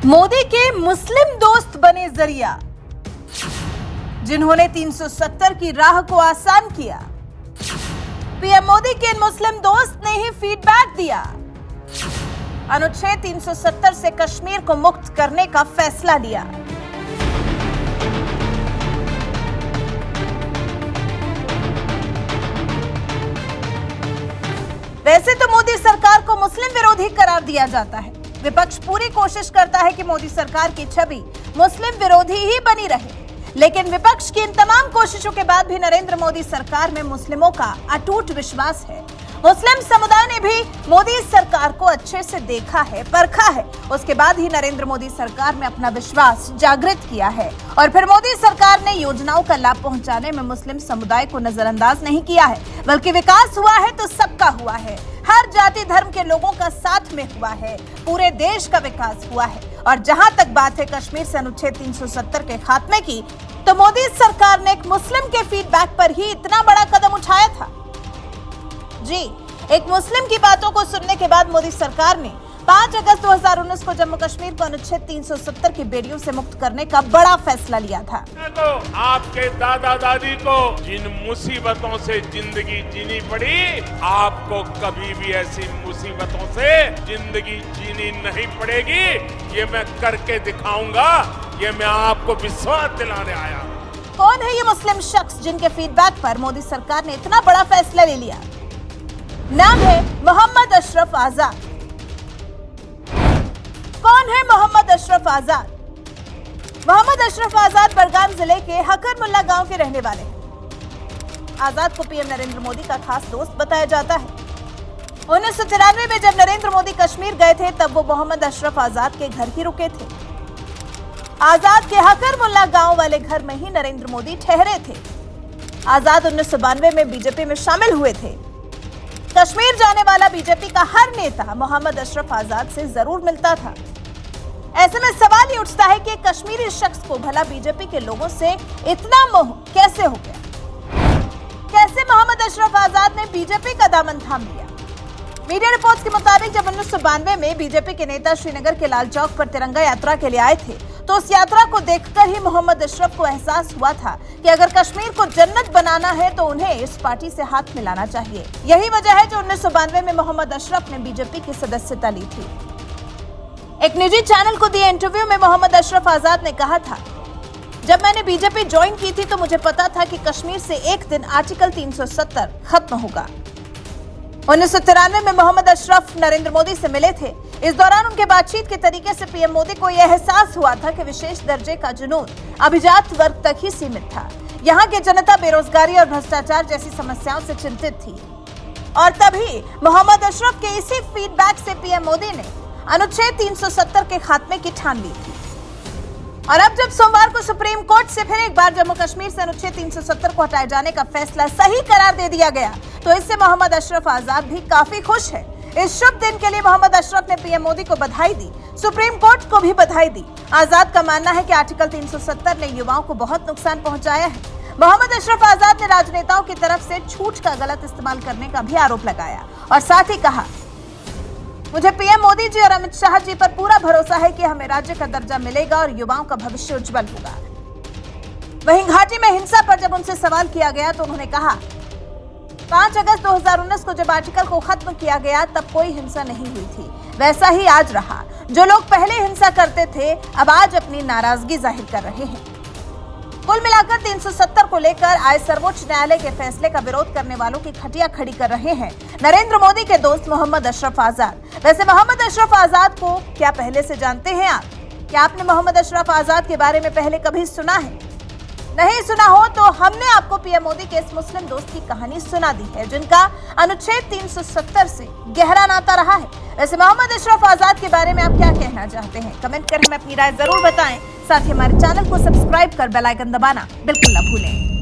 मोदी के मुस्लिम दोस्त बने जरिया, जिन्होंने 370 की राह को आसान किया। पीएम मोदी के इन मुस्लिम दोस्त ने ही फीडबैक दिया। अनुच्छेद 370 से कश्मीर को मुक्त करने का फैसला लिया। वैसे तो मोदी सरकार को मुस्लिम विरोधी करार दिया जाता है। विपक्ष पूरी कोशिश करता है कि मोदी सरकार की छवि मुस्लिम विरोधी ही बनी रहे, लेकिन विपक्ष की इन तमाम कोशिशों के बाद भी नरेंद्र मोदी सरकार में मुस्लिमों का अटूट विश्वास है। मुस्लिम समुदाय ने भी मोदी सरकार को अच्छे से देखा है, परखा है। उसके बाद ही नरेंद्र मोदी सरकार में अपना विश्वास जागृत किया है और फिर मोदी सरकार ने योजनाओं का लाभ पहुंचाने में मुस्लिम समुदाय को नजरअंदाज नहीं किया है, बल्कि विकास हुआ है तो सबका हुआ है। हर जाति धर्म के लोगों का साथ में हुआ है, पूरे देश का विकास हुआ है। और जहां तक बात है कश्मीर से अनुच्छेद 370 के खात्मे की, तो मोदी सरकार ने एक मुस्लिम के फीडबैक पर ही इतना बड़ा कदम उठाया था। जी, एक मुस्लिम की बातों को सुनने के बाद मोदी सरकार ने 5 अगस्त 2019 को जम्मू कश्मीर को अनुच्छेद 370 की बेड़ियों से मुक्त करने का बड़ा फैसला लिया था। तो आपके दादा दादी को जिन मुसीबतों से जिंदगी जीनी पड़ी, आपको कभी भी ऐसी मुसीबतों से जिंदगी जीनी नहीं पड़ेगी। ये मैं करके दिखाऊंगा, ये मैं आपको विश्वास दिलाने आया। कौन है ये मुस्लिम शख्स जिनके फीडबैक पर मोदी सरकार ने इतना बड़ा फैसला ले लिया? नाम है मोहम्मद अशरफ आजाद। कौन है मोहम्मद अशरफ आजाद? मोहम्मद अशरफ आजाद बड़गाम जिले के हकर मुल्ला गांव के रहने वाले हैं। आजाद को पीएम नरेंद्र मोदी का खास दोस्त बताया जाता है। 1993 में जब नरेंद्र मोदी कश्मीर गए थे, तब वो मोहम्मद अशरफ आजाद के घर ही रुके थे। आजाद के हकर मुल्ला गांव वाले घर में ही नरेंद्र मोदी ठहरे थे। आजाद 1992 में बीजेपी में शामिल हुए थे। कश्मीर जाने वाला बीजेपी का हर नेता मोहम्मद अशरफ आजाद से जरूर मिलता था। ऐसे में सवाल ये उठता है कि कश्मीरी शख्स को भला बीजेपी के लोगों से इतना मोह कैसे हो गया? कैसे मोहम्मद अशरफ आजाद ने बीजेपी का दामन थाम लिया? मीडिया रिपोर्ट्स के मुताबिक जब 1992 में बीजेपी के नेता श्रीनगर के लाल चौक पर तिरंगा यात्रा के लिए आए थे, तो उस यात्रा को देखकर ही मोहम्मद अशरफ को एहसास हुआ था कि अगर कश्मीर को जन्नत बनाना है तो उन्हें इस पार्टी से हाथ मिलाना चाहिए। यही वजह है जो 1992 में मोहम्मद अशरफ ने बीजेपी की सदस्यता ली थी। एक निजी चैनल को दिए इंटरव्यू में मोहम्मद अशरफ आजाद ने कहा था, जब मैंने बीजेपी ज्वाइन की थी तो मुझे पता था कि कश्मीर से एक दिन आर्टिकल 370 खत्म होगा। 1993 में मोहम्मद अशरफ नरेंद्र मोदी से मिले थे। इस दौरान उनके बातचीत के तरीके से पीएम मोदी को यह एहसास हुआ था कि विशेष दर्जे का जुनून अभिजात वर्ग तक ही सीमित था। यहाँ की जनता बेरोजगारी और भ्रष्टाचार जैसी समस्याओं से चिंतित थी और तभी मोहम्मद अशरफ के इसी फीडबैक से पीएम मोदी ने अनुच्छेद 370 के खात्मे की ठान ली थी। और अब जब सोमवार को सुप्रीम कोर्ट से फिर एक बार जम्मू कश्मीर से अनुच्छेद 370 को हटाए जाने का फैसला सही करार दे दिया गया, तो इससे मोहम्मद अशरफ आजाद भी काफी खुश है। इस शुभ दिन के लिए मोहम्मद अशरफ ने पीएम मोदी को बधाई दी, सुप्रीम कोर्ट को भी बधाई दी। आजाद का मानना है कि आर्टिकल 370 ने युवाओं को बहुत नुकसान पहुंचाया है। मोहम्मद अशरफ आजाद ने राजनेताओं की तरफ से छूट का गलत इस्तेमाल करने का भी आरोप लगाया और साथ ही कहा, मुझे पीएम मोदी जी और अमित शाह जी पर पूरा भरोसा है कि हमें राज्य का दर्जा मिलेगा और युवाओं का भविष्य उज्जवल होगा। वहीं घाटी में हिंसा पर जब उनसे सवाल किया गया तो उन्होंने कहा, 5 अगस्त 2019 को जब आर्टिकल को खत्म किया गया तब कोई हिंसा नहीं हुई थी, वैसा ही आज रहा। जो लोग पहले हिंसा करते थे अब आज अपनी नाराजगी जाहिर कर रहे हैं। कुल मिलाकर 370 को लेकर आए सर्वोच्च न्यायालय के फैसले का विरोध करने वालों की खटिया खड़ी कर रहे हैं नरेंद्र मोदी के दोस्त मोहम्मद अशरफ आजाद। वैसे मोहम्मद अशरफ आजाद को क्या पहले से जानते हैं आप? क्या आपने मोहम्मद अशरफ आजाद के बारे में पहले कभी सुना है? नहीं सुना हो तो हमने आपको पीएम मोदी के इस मुस्लिम दोस्त की कहानी सुना दी है, जिनका अनुच्छेद 370 से गहरा नाता रहा है। वैसे मोहम्मद अशरफ आजाद के बारे में आप क्या कहना चाहते हैं? कमेंट कर हमें अपनी राय जरूर बताएं। साथ ही हमारे चैनल को सब्सक्राइब कर बेल आइकन दबाना बिल्कुल न भूलें।